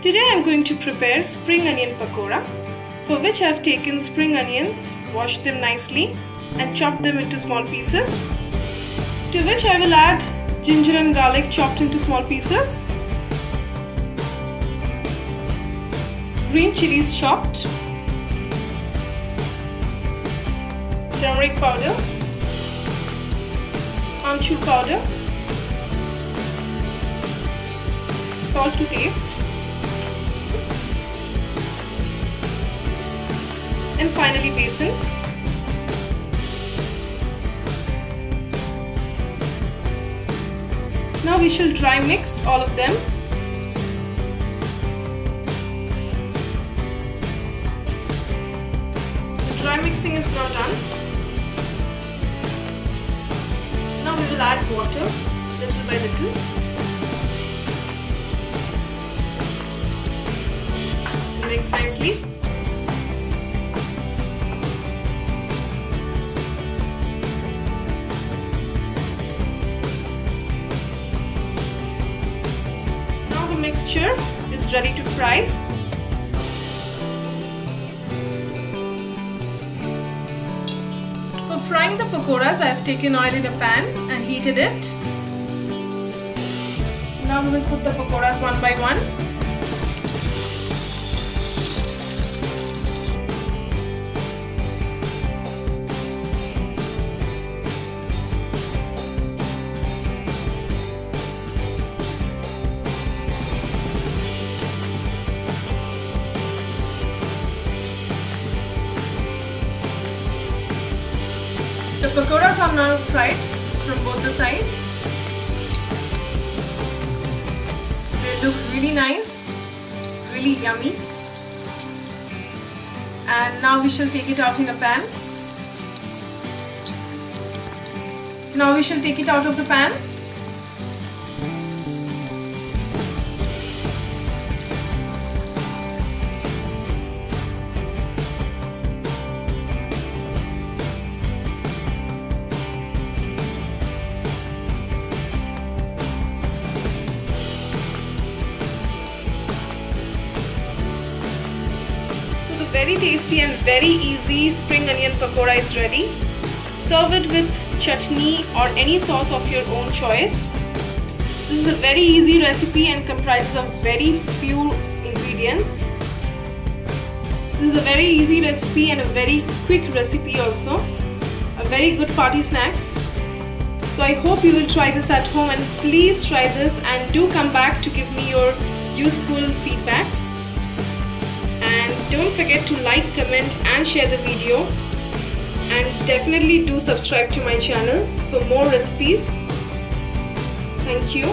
Today I am going to prepare spring onion pakora, for which I have taken spring onions, washed them nicely and chopped them into small pieces, to which I will add ginger and garlic chopped into small pieces, green chilies chopped, turmeric powder, amchur powder, salt to taste, and finally besan. Now we shall dry mix all of them. The dry mixing is now done. Now we will add water little by little. Mix nicely. Mixture is ready to fry. For frying the pakoras, I have taken oil in a pan and heated it. Now we will put the pakoras one by one. The pakoras are now fried from both the sides. They look really nice, really yummy. And now we shall take it out in a pan. Now we shall take it out of the pan. Very tasty and very easy spring onion pakora is ready. Serve it with chutney or any sauce of your own choice. This is a very easy recipe and comprises of very few ingredients. This is a very easy recipe and a very quick recipe also. A very good party snacks. So I hope you will try this at home, and please try this and do come back to give me your useful feedbacks. And don't forget to like, comment and share the video, and definitely do subscribe to my channel for more recipes. Thank you.